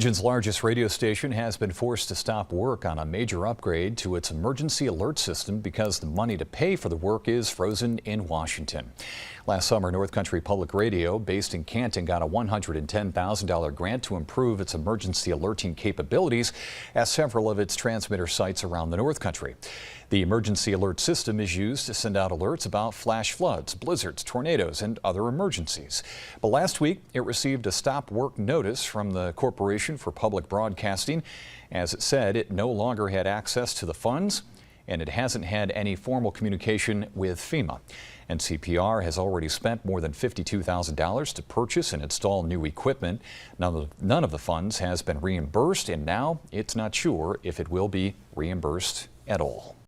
The region's largest radio station has been forced to stop work on a major upgrade to its emergency alert system because the money to pay for the work is frozen in Washington. Last summer, North Country Public Radio, based in Canton, got a $110,000 grant to improve its emergency alerting capabilities at several of its transmitter sites around the North Country. The emergency alert system is used to send out alerts about flash floods, blizzards, tornadoes, and other emergencies. But last week, it received a stop work notice from the Corporation for Public Broadcasting, as it said it no longer had access to the funds and it hasn't had any formal communication with FEMA. NCPR has already spent more than $52,000 to purchase and install new equipment. None of the funds has been reimbursed, and now it's not sure if it will be reimbursed at all.